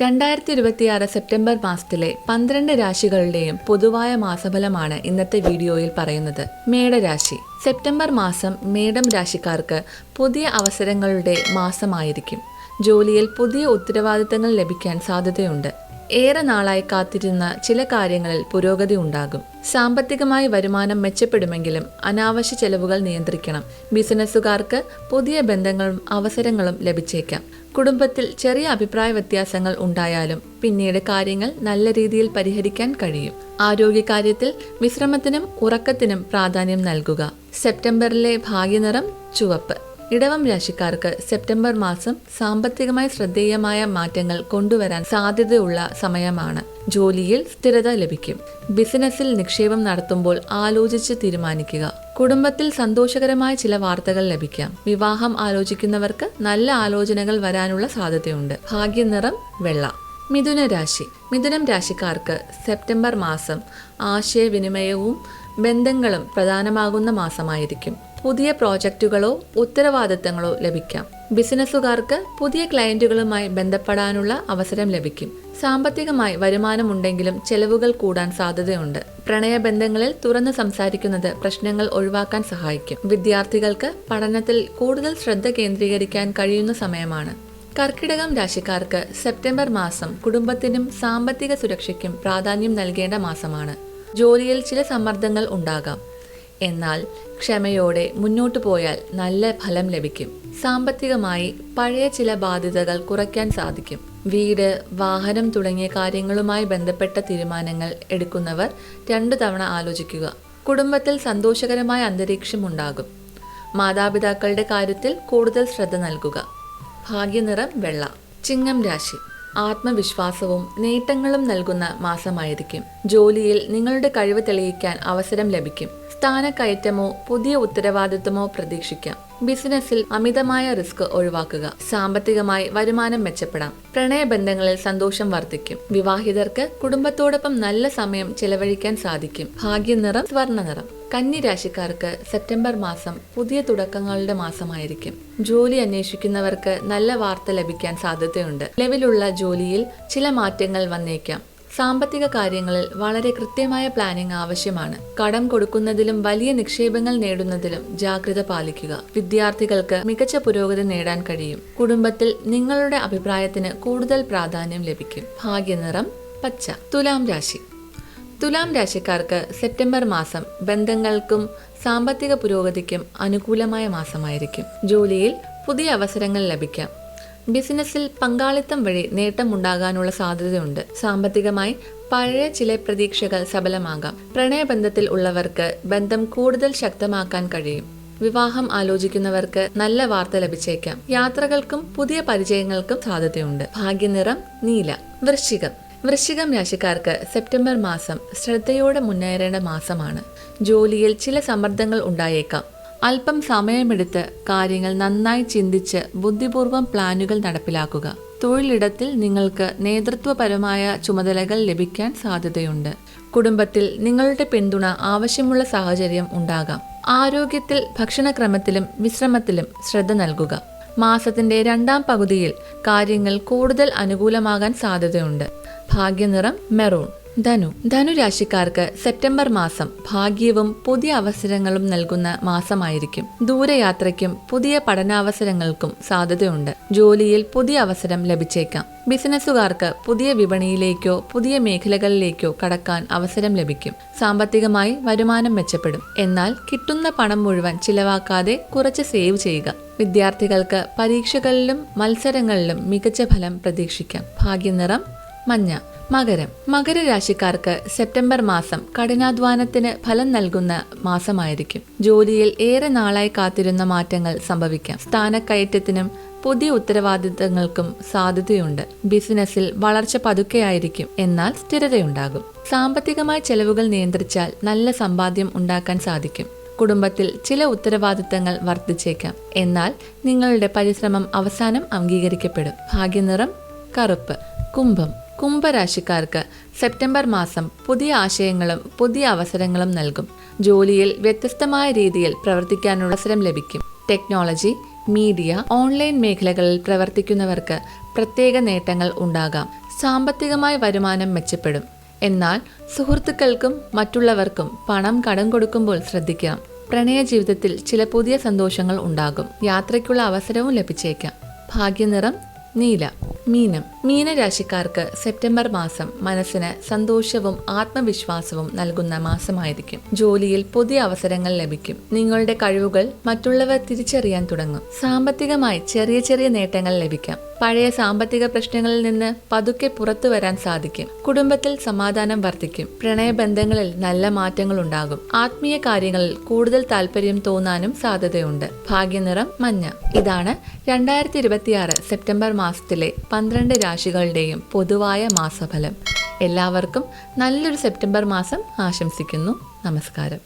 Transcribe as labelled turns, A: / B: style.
A: 2026 September മാസത്തിലെ 12 രാശികളുടെയും പൊതുവായ മാസഫലമാണ് ഇന്നത്തെ വീഡിയോയിൽ പറയുന്നത്. മേടരാശി. സെപ്റ്റംബർ മാസം മേടം രാശിക്കാർക്ക് പുതിയ അവസരങ്ങളുടെ മാസമായിരിക്കും. ജോലിയിൽ പുതിയ ഉത്തരവാദിത്തങ്ങൾ ലഭിക്കാൻ സാധ്യതയുണ്ട്. ഏറെ നാളായി കാത്തിരുന്ന ചില കാര്യങ്ങളിൽ പുരോഗതി ഉണ്ടാകും. സാമ്പത്തികമായി വരുമാനം മെച്ചപ്പെടുമെങ്കിലും അനാവശ്യ ചെലവുകൾ നിയന്ത്രിക്കണം. ബിസിനസ്സുകാർക്ക് പുതിയ ബന്ധങ്ങളും അവസരങ്ങളും ലഭിച്ചേക്കാം. കുടുംബത്തിൽ ചെറിയ അഭിപ്രായ വ്യത്യാസങ്ങൾ ഉണ്ടായാലും പിന്നീട് കാര്യങ്ങൾ നല്ല രീതിയിൽ പരിഹരിക്കാൻ കഴിയും. ആരോഗ്യകാര്യത്തിൽ വിശ്രമത്തിനും ഉറക്കത്തിനും പ്രാധാന്യം നൽകുക. സെപ്റ്റംബറിലെ ഭാഗ്യനിറം ചുവപ്പ്. ഇടവം രാശിക്കാർക്ക് സെപ്റ്റംബർ മാസം സാമ്പത്തികമായി ശ്രദ്ധേയമായ മാറ്റങ്ങൾ കൊണ്ടുവരാൻ സാധ്യതയുള്ള സമയമാണ്. ജോലിയിൽ സ്ഥിരത ലഭിക്കും. ബിസിനസ്സിൽ നിക്ഷേപം നടത്തുമ്പോൾ ആലോചിച്ച് തീരുമാനിക്കുക. കുടുംബത്തിൽ സന്തോഷകരമായ ചില വാർത്തകൾ ലഭിക്കാം. വിവാഹം ആലോചിക്കുന്നവർക്ക് നല്ല ആലോചനകൾ വരാനുള്ള സാധ്യതയുണ്ട്. ഭാഗ്യനിറം വെള്ള. മിഥുന രാശി. മിഥുനം രാശിക്കാർക്ക് സെപ്റ്റംബർ മാസം ആശയവിനിമയവും ബന്ധങ്ങളും പ്രധാനമാകുന്ന മാസമായിരിക്കും. പുതിയ പ്രോജക്റ്റുകളോ ഉത്തരവാദിത്തങ്ങളോ ലഭിക്കാം. ബിസിനസ്സുകാർക്ക് പുതിയ ക്ലയന്റുകളുമായി ബന്ധപ്പെടാനുള്ള അവസരം ലഭിക്കും. സാമ്പത്തികമായി വരുമാനമുണ്ടെങ്കിലും ചെലവുകൾ കൂടാൻ സാധ്യതയുണ്ട്. പ്രണയബന്ധങ്ങളിൽ തുറന്ന് സംസാരിക്കുന്നത് പ്രശ്നങ്ങൾ ഒഴിവാക്കാൻ സഹായിക്കും. വിദ്യാർത്ഥികൾക്ക് പഠനത്തിൽ കൂടുതൽ ശ്രദ്ധ കേന്ദ്രീകരിക്കാൻ കഴിയുന്ന സമയമാണ്. കർക്കിടകം രാശിക്കാർക്ക് സെപ്റ്റംബർ മാസം കുടുംബത്തിനും സാമ്പത്തിക സുരക്ഷയ്ക്കും പ്രാധാന്യം നൽകേണ്ട മാസമാണ്. ജോലിയിൽ ചില സമ്മർദ്ദങ്ങൾ ഉണ്ടാകാം. എന്നാൽ ക്ഷമയോടെ മുന്നോട്ടു പോയാൽ നല്ല ഫലം ലഭിക്കും. സാമ്പത്തികമായി പഴയ ചില ബാധ്യതകൾ കുറയ്ക്കാൻ സാധിക്കും. വീട്, വാഹനം തുടങ്ങിയ കാര്യങ്ങളുമായി ബന്ധപ്പെട്ട തീരുമാനങ്ങൾ എടുക്കുന്നവർ 2 തവണ ആലോചിക്കുക. കുടുംബത്തിൽ സന്തോഷകരമായ അന്തരീക്ഷം ഉണ്ടാകും. മാതാപിതാക്കളുടെ കാര്യത്തിൽ കൂടുതൽ ശ്രദ്ധ നൽകുക. ഭാഗ്യനിറം വെള്ള. ചിങ്ങം രാശി. ആത്മവിശ്വാസവും നേട്ടങ്ങളും നൽകുന്ന മാസമായിരിക്കും. ജോലിയിൽ നിങ്ങളുടെ കഴിവ് തെളിയിക്കാൻ അവസരം ലഭിക്കും. സ്ഥാനക്കയറ്റമോ പുതിയ ഉത്തരവാദിത്തമോ പ്രതീക്ഷിക്കാം. ബിസിനസ്സിൽ അമിതമായ റിസ്ക് ഒഴിവാക്കുക. സാമ്പത്തികമായി വരുമാനം മെച്ചപ്പെടാം. പ്രണയബന്ധങ്ങളിൽ സന്തോഷം വർദ്ധിക്കും. വിവാഹിതർക്ക് കുടുംബത്തോടൊപ്പം നല്ല സമയം ചെലവഴിക്കാൻ സാധിക്കും. ഭാഗ്യനിറം സ്വർണ്ണനിറം. കന്നി രാശിക്കാർക്ക് സെപ്റ്റംബർ മാസം പുതിയ തുടക്കങ്ങളുടെ മാസമായിരിക്കും. ജോലി അന്വേഷിക്കുന്നവർക്ക് നല്ല വാർത്ത ലഭിക്കാൻ സാധ്യതയുണ്ട്. നിലവിലുള്ള ജോലിയിൽ ചില മാറ്റങ്ങൾ വന്നേക്കാം. സാമ്പത്തിക കാര്യങ്ങളിൽ വളരെ കൃത്യമായ പ്ലാനിംഗ് ആവശ്യമാണ്. കടം കൊടുക്കുന്നതിലും വലിയ നിക്ഷേപങ്ങൾ നേടുന്നതിലും ജാഗ്രത പാലിക്കുക. വിദ്യാർത്ഥികൾക്ക് മികച്ച പുരോഗതി നേടാൻ കഴിയും. കുടുംബത്തിൽ നിങ്ങളുടെ അഭിപ്രായത്തിന് കൂടുതൽ പ്രാധാന്യം ലഭിക്കും. ഭാഗ്യനിറം പച്ച. തുലാം രാശി. തുലാം രാശിക്കാർക്ക് സെപ്റ്റംബർ മാസം ബന്ധങ്ങൾക്കും സാമ്പത്തിക പുരോഗതിക്കും അനുകൂലമായ മാസമായിരിക്കും. ജോലിയിൽ പുതിയ അവസരങ്ങൾ ലഭിക്കാം. ബിസിനസ്സിൽ പങ്കാളിത്തം വഴി നേട്ടമുണ്ടാകാനുള്ള സാധ്യതയുണ്ട്. സാമ്പത്തികമായി പഴയ ചില പ്രതീക്ഷകൾ സഫലമാകാം. പ്രണയബന്ധത്തിൽ ഉള്ളവർക്ക് ബന്ധം കൂടുതൽ ശക്തമാക്കാൻ കഴിയും. വിവാഹം ആലോചിക്കുന്നവർക്ക് നല്ല വാർത്ത ലഭിച്ചേക്കാം. യാത്രകൾക്കും പുതിയ പരിചയങ്ങൾക്കും സാധ്യതയുണ്ട്. ഭാഗ്യനിറം നീല. വൃശ്ചികം. വൃശ്ചികം രാശിക്കാർക്ക് സെപ്റ്റംബർ മാസം ശ്രദ്ധയോടെ മുന്നേറേണ്ട മാസമാണ്. ജോലിയിൽ ചില സമ്മർദ്ദങ്ങൾ ഉണ്ടായേക്കാം. അല്പം സമയമെടുത്ത് കാര്യങ്ങൾ നന്നായി ചിന്തിച്ച് ബുദ്ധിപൂർവ്വം പ്ലാനുകൾ നടപ്പിലാക്കുക. തൊഴിലിടത്തിൽ നിങ്ങൾക്ക് നേതൃത്വപരമായ ചുമതലകൾ ലഭിക്കാൻ സാധ്യതയുണ്ട്. കുടുംബത്തിൽ നിങ്ങളുടെ പിന്തുണ ആവശ്യമുള്ള സാഹചര്യം ഉണ്ടാകാം. ആരോഗ്യത്തിൽ ഭക്ഷണക്രമത്തിലും വിശ്രമത്തിലും ശ്രദ്ധ നൽകുക. മാസത്തിന്റെ 2ാം പകുതിയിൽ കാര്യങ്ങൾ കൂടുതൽ അനുകൂലമാകാൻ സാധ്യതയുണ്ട്. ഭാഗ്യനിറം മെറൂൺ. ധനു. ധനുരാശിക്കാർക്ക് സെപ്റ്റംബർ മാസം ഭാഗ്യവും പുതിയ അവസരങ്ങളും നൽകുന്ന മാസമായിരിക്കും. ദൂരയാത്രയ്ക്കും പുതിയ പഠനാവസരങ്ങൾക്കും സാധ്യതയുണ്ട്. ജോലിയിൽ പുതിയ അവസരം ലഭിച്ചേക്കാം. ബിസിനസ്സുകാർക്ക് പുതിയ വിപണിയിലേക്കോ പുതിയ മേഖലകളിലേക്കോ കടക്കാൻ അവസരം ലഭിക്കും. സാമ്പത്തികമായി വരുമാനം മെച്ചപ്പെടും. എന്നാൽ കിട്ടുന്ന പണം മുഴുവൻ ചിലവാക്കാതെ കുറച്ച് സേവ് ചെയ്യുക. വിദ്യാർത്ഥികൾക്ക് പരീക്ഷകളിലും മത്സരങ്ങളിലും മികച്ച ഫലം പ്രതീക്ഷിക്കാം. ഭാഗ്യനിറം മഞ്ഞ. മകരം. മകരരാശിക്കാർക്ക് സെപ്റ്റംബർ മാസം കഠിനാധ്വാനത്തിന് ഫലം നൽകുന്ന മാസമായിരിക്കും. ജോലിയിൽ ഏറെ നാളായി കാത്തിരുന്ന മാറ്റങ്ങൾ സംഭവിക്കാം. സ്ഥാനക്കയറ്റത്തിനും പുതിയ ഉത്തരവാദിത്തങ്ങൾക്കും സാധ്യതയുണ്ട്. ബിസിനസ്സിൽ വളർച്ച പതുക്കെയായിരിക്കും. എന്നാൽ സ്ഥിരതയുണ്ടാകും. സാമ്പത്തികമായ ചെലവുകൾ നിയന്ത്രിച്ചാൽ നല്ല സമ്പാദ്യം ഉണ്ടാക്കാൻ സാധിക്കും. കുടുംബത്തിൽ ചില ഉത്തരവാദിത്തങ്ങൾ വർദ്ധിച്ചേക്കാം. എന്നാൽ നിങ്ങളുടെ പരിശ്രമം അവസാനം അംഗീകരിക്കപ്പെടും. ഭാഗ്യനിറം കറുപ്പ്. കുംഭം. കുംഭരാശിക്കാർക്ക് സെപ്റ്റംബർ മാസം പുതിയ ആശയങ്ങളും പുതിയ അവസരങ്ങളും നൽകും. ജോലിയിൽ വ്യത്യസ്തമായ രീതിയിൽ പ്രവർത്തിക്കാനുള്ള അവസരം ലഭിക്കും. ടെക്നോളജി, മീഡിയ, ഓൺലൈൻ മേഖലകളിൽ പ്രവർത്തിക്കുന്നവർക്ക് പ്രത്യേക നേട്ടങ്ങൾ ഉണ്ടാകാം. സാമ്പത്തികമായ വരുമാനം മെച്ചപ്പെടും. എന്നാൽ സുഹൃത്തുക്കൾക്കും മറ്റുള്ളവർക്കും പണം കടം കൊടുക്കുമ്പോൾ ശ്രദ്ധിക്കണം. പ്രണയ ജീവിതത്തിൽ ചില പുതിയ സന്തോഷങ്ങൾ ഉണ്ടാകും. യാത്രയ്ക്കുള്ള അവസരവും ലഭിച്ചേക്കാം. ഭാഗ്യനിറം നീല. മീനരാശിക്കാർക്ക് സെപ്റ്റംബർ മാസം മനസ്സിന് സന്തോഷവും ആത്മവിശ്വാസവും നൽകുന്ന മാസമായിരിക്കും. ജോലിയിൽ പുതിയ അവസരങ്ങൾ ലഭിക്കും. നിങ്ങളുടെ കഴിവുകൾ മറ്റുള്ളവർ തിരിച്ചറിയാൻ തുടങ്ങും. സാമ്പത്തികമായി ചെറിയ ചെറിയ നേട്ടങ്ങൾ ലഭിക്കാം. പഴയ സാമ്പത്തിക പ്രശ്നങ്ങളിൽ നിന്ന് പതുക്കെ പുറത്തു വരാൻ സാധിക്കും. കുടുംബത്തിൽ സമാധാനം വർദ്ധിക്കും. പ്രണയബന്ധങ്ങളിൽ നല്ല മാറ്റങ്ങൾ ഉണ്ടാകും. ആത്മീയ കാര്യങ്ങളിൽ കൂടുതൽ താല്പര്യം തോന്നാനും സാധ്യതയുണ്ട്. ഭാഗ്യനിറം മഞ്ഞ. ഇതാണ് 2026 സെപ്റ്റംബർ മാസത്തിലെ 12 രാശികളുടെയും പൊതുവായ മാസഫലം. എല്ലാവർക്കും നല്ലൊരു സെപ്റ്റംബർ മാസം ആശംസിക്കുന്നു. നമസ്കാരം.